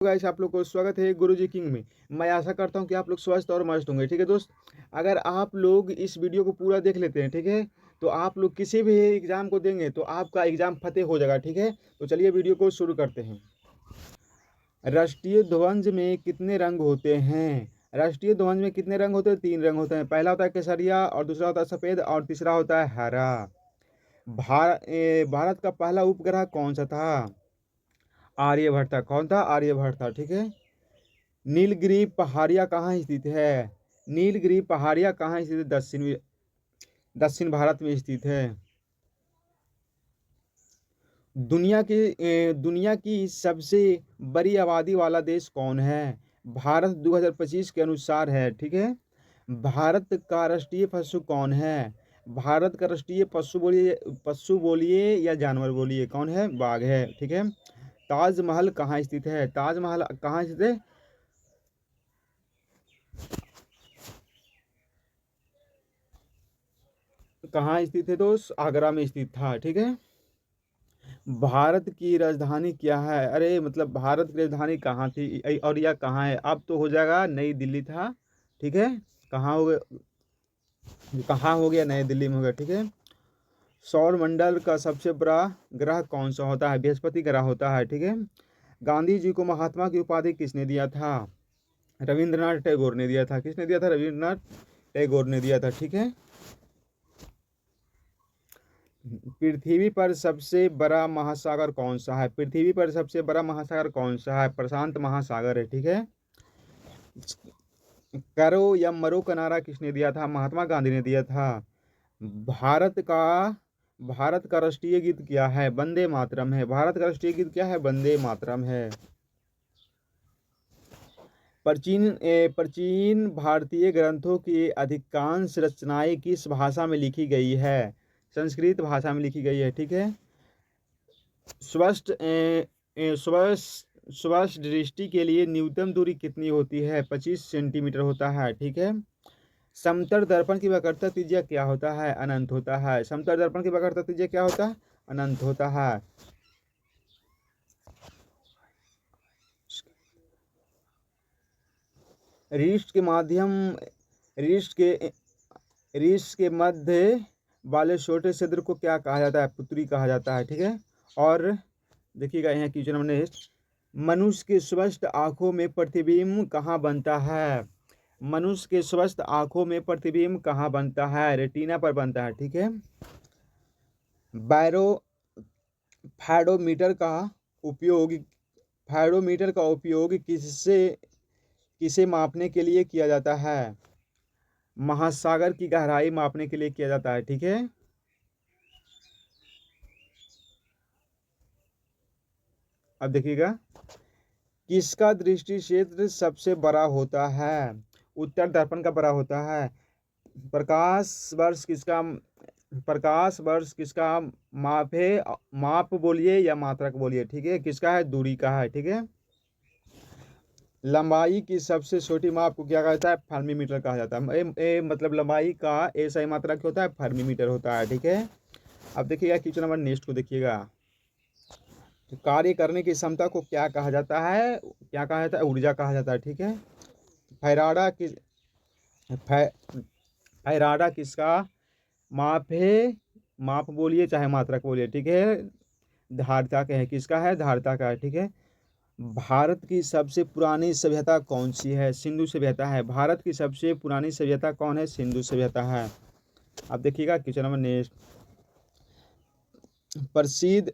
Guys, आप लोग को स्वागत है गुरुजी किंग में। मैं आशा करता हूं कि आप लोग स्वस्थ और मस्त होंगे। ठीक है दोस्त, अगर आप लोग इस वीडियो को पूरा देख लेते हैं, ठीक है, तो आप लोग किसी भी एग्जाम को देंगे तो आपका एग्जाम फतेह हो जाएगा। ठीक है, तो चलिए वीडियो को शुरू करते हैं। राष्ट्रीय ध्वज में कितने रंग होते हैं? राष्ट्रीय ध्वज में कितने रंग होते हैं? 3 रंग होते हैं। पहला होता है केसरिया, और दूसरा होता है सफेद, और तीसरा होता है हरा। भारत का पहला उपग्रह कौन सा था? आर्यभट्ट था। कौन था? आर्यभट्ट था। ठीक है। नीलगिरी पहाड़ियाँ कहाँ स्थित है? नीलगिरी पहाड़ियाँ कहाँ स्थित है? दक्षिण भारत में स्थित है। दुनिया की सबसे बड़ी आबादी वाला देश कौन है? भारत 2025 के अनुसार है। ठीक है। भारत का राष्ट्रीय पशु कौन है? भारत का राष्ट्रीय पशु बोलिए या जानवर बोलिए, कौन है? बाघ है। ठीक है। ताजमहल कहाँ स्थित है? ताजमहल कहाँ स्थित है? कहाँ स्थित है दोस्त? आगरा में स्थित था। ठीक है। भारत की राजधानी क्या है? अरे मतलब भारत की राजधानी कहाँ थी और यह कहाँ है? अब तो हो जाएगा, नई दिल्ली था। ठीक है। कहाँ हो गया? कहाँ हो गया? नई दिल्ली में हो गया। ठीक है। सौर मंडल का सबसे बड़ा ग्रह कौन सा होता है? बृहस्पति ग्रह होता है। ठीक है। गांधी जी को महात्मा की उपाधि किसने दिया था? रविंद्रनाथ टैगोर ने दिया था। किसने दिया था? रविंद्रनाथ टैगोर ने दिया था। ठीक है। पृथ्वी पर सबसे बड़ा महासागर कौन सा है? पृथ्वी पर सबसे बड़ा महासागर कौन सा है? प्रशांत महासागर है। ठीक है। करो या मरो का नारा किसने दिया था? महात्मा गांधी ने दिया था। भारत का भारत का राष्ट्रीय गीत क्या है? वंदे मातरम है। भारत का राष्ट्रीय गीत क्या है? वंदे मातरम है। प्राचीन भारतीय ग्रंथों की अधिकांश रचनाएं किस भाषा में लिखी गई है? संस्कृत भाषा में लिखी गई है। ठीक है। स्वस्थ स्वस्थ दृष्टि के लिए न्यूनतम दूरी कितनी होती है? 25 सेंटीमीटर होता है। ठीक है। समतल दर्पण की वक्रता त्रिज्या क्या होता है? अनंत होता है। समतल दर्पण की वक्रता त्रिज्या क्या होता है? अनंत होता है। रिस्ट के माध्यम रिस्ट के रिस्ट के मध्य वाले छोटे छिद्र को क्या कहा जाता है? पुत्री कहा जाता है। ठीक है। और देखिएगा यहाँ क्वेश्चन नंबर नेक्स्ट, मनुष्य के स्वस्थ आंखों में प्रतिबिंब कहाँ बनता है? मनुष्य के स्वस्थ आंखों में प्रतिबिंब कहाँ बनता है? रेटिना पर बनता है। ठीक है। बैरो फैडोमीटर का उपयोग फैडोमीटर का उपयोग किसे मापने के लिए किया जाता है? महासागर की गहराई मापने के लिए किया जाता है। ठीक है। अब देखिएगा, किसका दृष्टि क्षेत्र सबसे बड़ा होता है? उत्तर दर्पण का बड़ा होता है। प्रकाश वर्ष किसका प्रकाश वर्ष किसका माप है? माप बोलिए या मात्रक बोलिए। ठीक है। किसका है? दूरी का है। ठीक है। लंबाई की सबसे छोटी माप को क्या कहा जाता है? फर्मीमीटर कहा जाता है। मतलब लंबाई का ऐसा ही मात्रक होता है, फर्मीमीटर होता है। ठीक है। अब देखिएगा क्वेश्चन नंबर नेक्स्ट को देखिएगा, तो कार्य करने की क्षमता को क्या कहा जाता है? क्या कहा जाता है? ऊर्जा कहा जाता है। ठीक है। फैराडा की फैराडा किसका माप है? माप बोलिए चाहे मात्रक बोलिए। ठीक है। धारिता का है। किसका है? धारिता का है। ठीक है। भारत की सबसे पुरानी सभ्यता कौन सी है? सिंधु सभ्यता है। भारत की सबसे पुरानी सभ्यता कौन है? सिंधु सभ्यता है। अब देखिएगा क्वेश्चन नंबर नेक्स्ट, प्रसिद्ध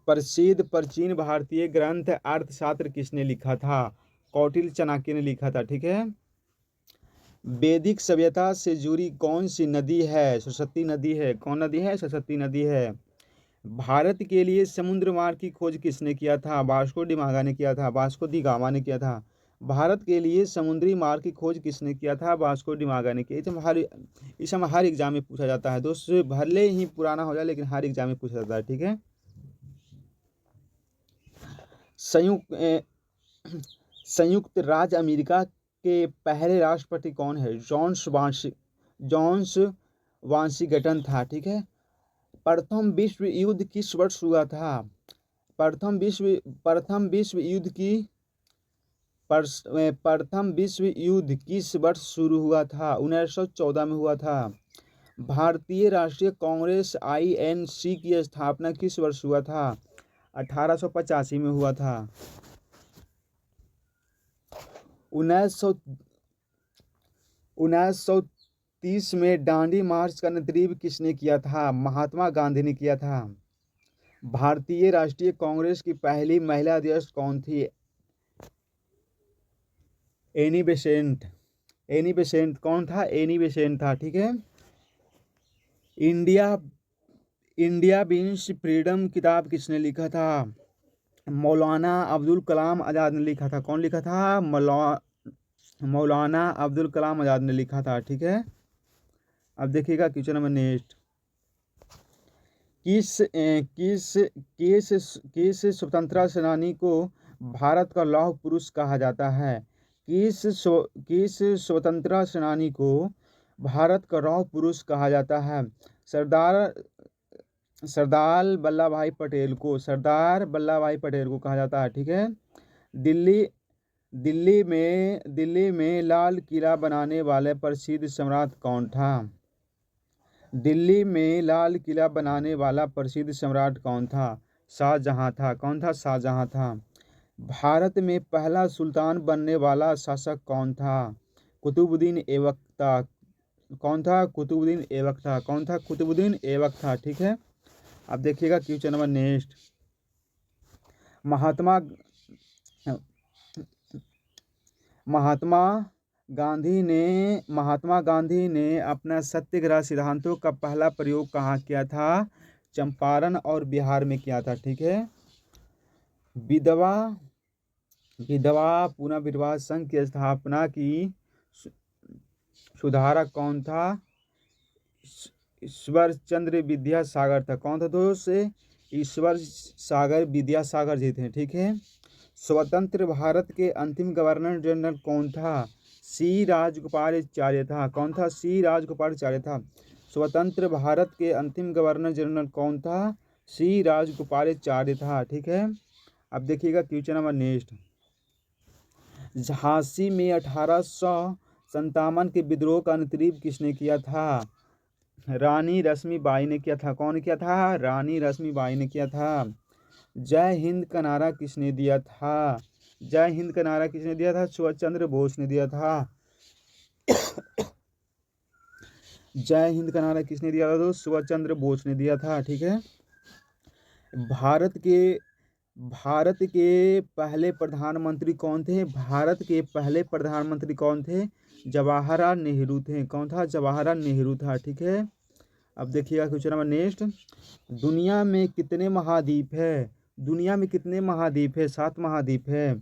प्रसिद्ध प्राचीन भारतीय ग्रंथ अर्थशास्त्र किसने लिखा था? कौटिल्य चाणक्य ने लिखा था। ठीक है। वैदिक सभ्यता से जुड़ी कौन सी नदी है? सरस्वती नदी है। कौन नदी है? सरस्वती नदी है। भारत के लिए समुद्र मार्ग की खोज किसने किया था? वास्को डी गामा ने किया था। वास्को दी गामा ने किया था। भारत के लिए समुद्री मार्ग की खोज किसने किया था? वास्को डी गामा ने किया। इस समय हर एग्जाम में पूछा जाता है दोस्त, भले ही पुराना हो जाए लेकिन हर एग्जाम में पूछा जाता है। ठीक है। संयुक्त राज्य अमेरिका के पहले राष्ट्रपति कौन है? जॉन्स वाशिंगटन था। ठीक है। प्रथम विश्व युद्ध किस वर्ष हुआ था? प्रथम विश्व प्रथम विश्व युद्ध की प्रथम विश्व युद्ध किस वर्ष शुरू हुआ था? 1914 में हुआ था। भारतीय राष्ट्रीय कांग्रेस INC की स्थापना किस वर्ष हुआ था? 1885 में हुआ था। 1930 में दांडी मार्च का नेतृत्व किसने किया था? महात्मा गांधी ने किया था। भारतीय राष्ट्रीय कांग्रेस की पहली महिला अध्यक्ष कौन थी? Annie Besant. एनी बेसेंट कौन था? एनी बेसेंट था। ठीक है। इंडिया बीन्स फ्रीडम किताब किसने लिखा था? मौलाना अब्दुल कलाम आज़ाद ने लिखा था। कौन लिखा था? मौलाना अब्दुल कलाम आज़ाद ने लिखा था। ठीक है। अब देखिएगा क्वेश्चन नंबर नेक्स्ट। किस स्वतंत्रता सेनानी को भारत का लौह पुरुष कहा जाता है? किस स्वतंत्रता सेनानी को भारत का लौह पुरुष कहा जाता है? सरदार वल्लभ भाई पटेल को कहा जाता है। ठीक है। दिल्ली में लाल किला बनाने वाले प्रसिद्ध सम्राट कौन था? दिल्ली में लाल किला बनाने वाला प्रसिद्ध सम्राट कौन था? शाहजहां था। कौन था? शाहजहां था। भारत में पहला सुल्तान बनने वाला शासक कौन था? कुतुबुद्दीन ऐबक था। कौन था? कुतुबुद्दीन ऐबक था। कौन था? कुतुबुद्दीन ऐबक था। ठीक है। अब देखिएगा question number next. Mahatma Gandhi ने अपना सत्याग्रह सिद्धांतों का पहला प्रयोग कहाँ किया था? चंपारण और बिहार में किया था। ठीक है। विधवा पुनर्विवाह संघ की स्थापना की सुधारक कौन था? ईश्वर चंद्र विद्यासागर था। कौन था दोस्त? ईश्वर सागर विद्यासागर जी थे। ठीक है। स्वतंत्र भारत के अंतिम गवर्नर जनरल कौन था? C राजगोपालाचार्य था। कौन था? C राजगोपालाचार्य था। स्वतंत्र भारत के अंतिम गवर्नर जनरल कौन था? C राजगोपालाचार्य था। ठीक है। अब देखिएगा क्वेश्चन नंबर नेक्स्ट। झांसी में 1857 के विद्रोह का नेतृत्व किसने किया था? रानी लक्ष्मीबाई ने किया था। कौन किया था? रानी लक्ष्मीबाई ने किया था। जय हिंद का नारा किसने दिया था? जय हिंद का नारा किसने दिया था? सुभाष चंद्र बोस ने दिया था। जय हिंद का नारा किसने दिया था? तो सुभाष चंद्र बोस ने दिया था। ठीक है। भारत के पहले प्रधानमंत्री कौन थे? भारत के पहले प्रधानमंत्री कौन थे? जवाहरलाल नेहरू थे। कौन था? जवाहरलाल नेहरू था। ठीक है। अब देखिएगा क्वेश्चन नंबर नेक्स्ट। दुनिया में कितने महाद्वीप है? दुनिया में कितने महाद्वीप है? 7 महाद्वीप है।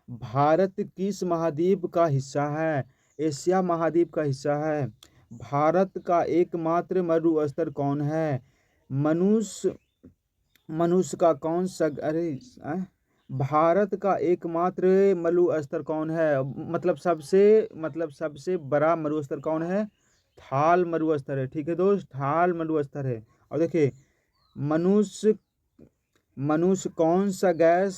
भारत किस महाद्वीप का हिस्सा है? एशिया महाद्वीप का हिस्सा है। भारत का एकमात्र मरुस्थल कौन है? मनुष्य का कौन सा भारत का एकमात्र मरुस्थल कौन है? मतलब सबसे बड़ा मरुस्थल कौन है? थाल मरुस्थल है। ठीक है दोस्त, थाल मरुस्थल है। और देखिए मनुष्य कौन सा गैस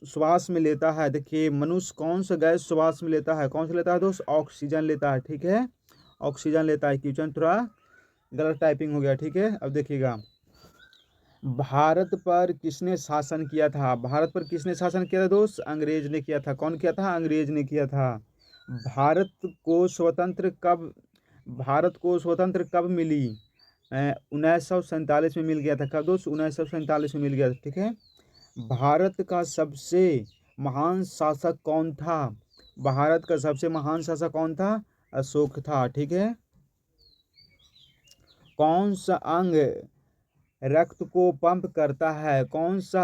श्वास में लेता है? देखिए मनुष्य कौन सा गैस श्वास में लेता है? कौन सा लेता है दोस्त? ऑक्सीजन लेता है। ठीक है। ऑक्सीजन लेता है। क्वेश्चन थोड़ा गलत टाइपिंग हो गया। ठीक है। अब देखिएगा भारत पर किसने शासन किया था? भारत पर किसने शासन किया था दोस्त? अंग्रेज ने किया था। कौन किया था? अंग्रेज ने किया था। भारत को स्वतंत्र कब मिली? 1947 में मिल गया था। कब दोस्त? 1947 में मिल गया था। ठीक है। भारत का सबसे महान शासक कौन था? भारत का सबसे महान शासक कौन था? अशोक था। ठीक है। कौन सा अंग रक्त को पंप करता है? कौन सा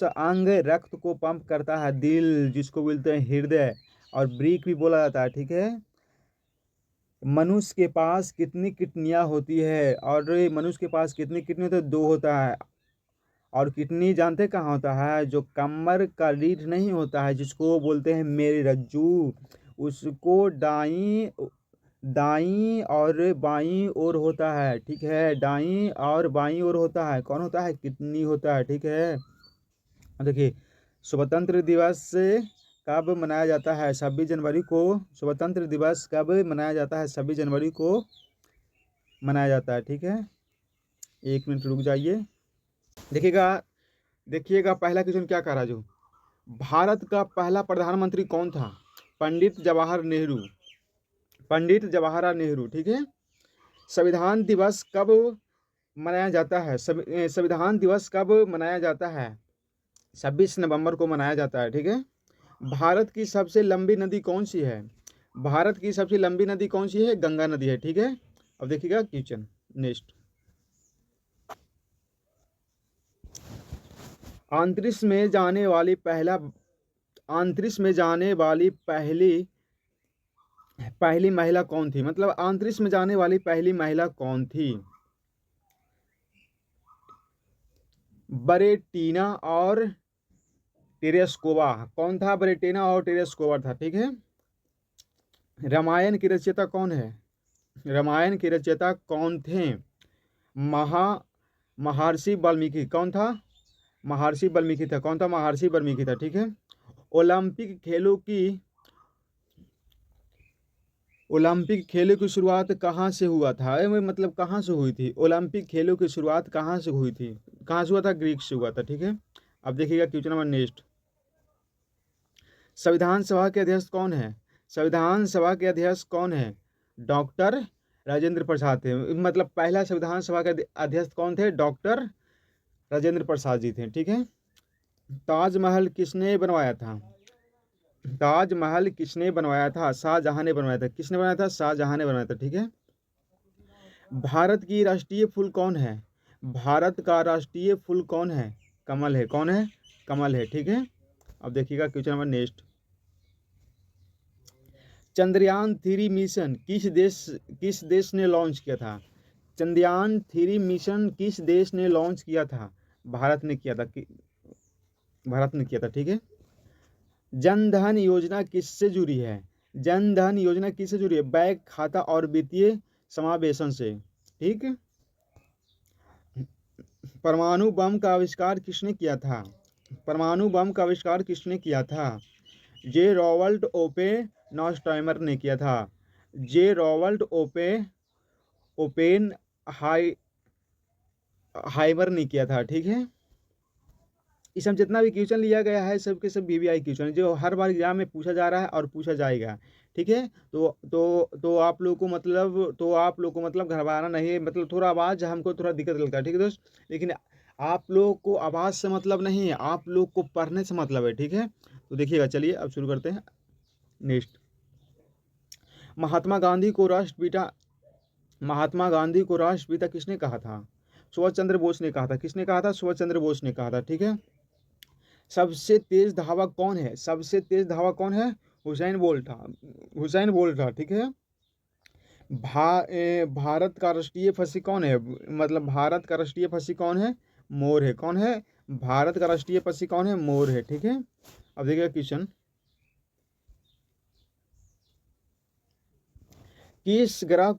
अंग रक्त को पंप करता है? दिल, जिसको बोलते हैं हृदय, और ब्रीक भी बोला जाता है। ठीक है। मनुष्य के पास कितनी किडनियां होती है? और मनुष्य के पास कितनी किडनी होती है? 2 होता है। और किडनी जानते कहाँ होता है? जो कमर का रीढ़ नहीं होता है, जिसको बोलते हैं मेरी रज्जू, उसको दाईं और बाईं ओर होता है, ठीक है, दाईं और बाईं ओर होता है, कौन होता है, किडनी होता है, ठीक है। देखिए स्वतंत्र दिवस कब मनाया जाता है, 26 जनवरी को। स्वतंत्र दिवस कब मनाया जाता है, 26 जनवरी को मनाया जाता है, ठीक है। 1 मिनट रुक जाइए। देखिएगा देखिएगा पहला क्वेश्चन क्या कह रहा है, जो भारत का पहला प्रधानमंत्री कौन था, पंडित जवाहर नेहरू, पंडित जवाहरलाल नेहरू, ठीक है। संविधान दिवस कब मनाया जाता है, संविधान दिवस कब मनाया जाता है, 26 नवंबर को मनाया जाता है, ठीक है। भारत की सबसे लंबी नदी कौन सी है, भारत की सबसे लंबी नदी कौन सी है, गंगा नदी है, ठीक है। अब देखिएगा क्वेश्चन नेक्स्ट। अंतरिक्ष में जाने वाली पहला अंतरिक्ष में जाने वाली पहली पहली महिला कौन थी, मतलब अंतरिक्ष में जाने वाली पहली महिला कौन थी, बरेटीना और टेरेस्कोवा, कौन था, बरेटीना और टेरेस्कोवा था, ठीक है। रामायण की रचयिता कौन है, रामायण के रचयिता कौन थे, महा महर्षि वाल्मीकि, कौन था, महर्षि वाल्मीकि था, कौन था, महर्षि वाल्मीकि था, ठीक है। ओलंपिक खेलों की ओलंपिक खेलों की शुरुआत कहाँ से हुआ था, मतलब कहाँ से हुई थी, ओलंपिक खेलों की शुरुआत कहाँ से हुई थी, कहाँ से हुआ था, ग्रीक से हुआ था, ठीक है। अब देखिएगा क्वेश्चन नंबर नेक्स्ट। संविधान सभा के अध्यक्ष कौन है, संविधान सभा के अध्यक्ष कौन है, डॉक्टर राजेंद्र प्रसाद थे, मतलब पहला संविधान सभा के अध्यक्ष कौन थे, डॉक्टर राजेंद्र प्रसाद जी थे, ठीक है। ताजमहल किसने बनवाया था, ताजमहल किसने बनवाया था, शाहजहां ने बनवाया था, किसने बनाया था, शाहजहां ने बनवाया था, ठीक है। भारत की राष्ट्रीय फूल कौन है, भारत का राष्ट्रीय फूल कौन है, कमल है, कौन है, कमल है, ठीक है। अब देखिएगा question number next. Chandrayaan 3 mission किस देश ने लॉन्च किया था, चंद्रयान 3 मिशन किस देश ने लॉन्च किया था, भारत ने किया था, भारत ने किया था, ठीक है। जन धन योजना किससे जुड़ी है, जन धन योजना किससे जुड़ी है, बैंक खाता और वित्तीय समावेशन से, ठीक। परमाणु बम का आविष्कार किसने किया था, परमाणु बम का आविष्कार किसने किया था, जे रॉबर्ट ओपेनहाइमर ने किया था, जे रॉबर्ट ओपेन हाइमर ने किया था, ठीक है। इसमें जितना भी क्वेश्चन लिया गया है सब के सब वीवीआई क्वेश्चन है, जो हर बार एग्जाम में पूछा जा रहा है और पूछा जाएगा, ठीक है। तो आप लोग को मतलब घबराना नहीं है, मतलब थोड़ा आवाज़ हमको थोड़ा दिक्कत लगता है, ठीक है दोस्त, लेकिन आप लोग को आवाज़ से मतलब नहीं है, आप लोग को पढ़ने से मतलब है, ठीक है। तो देखिएगा, चलिए अब शुरू करते हैं नेक्स्ट। महात्मा गांधी को राष्ट्रपिता महात्मा गांधी को राष्ट्रपिता किसने कहा था, सुभाष चंद्र बोस ने कहा था, किसने कहा था, सुभाष चंद्र बोस ने कहा था, ठीक है। सबसे तेज धावक कौन है, सबसे तेज धावक कौन है, हुसैन बोल्ट था, हुसैन बोल्ट था, ठीक है। भारत का राष्ट्रीय पक्षी कौन है, मतलब भारत का राष्ट्रीय पक्षी कौन है, मोर है, कौन है, भारत का राष्ट्रीय पक्षी कौन है, मोर है, ठीक है। अब देखिए क्वेश्चन, किस ग्रह को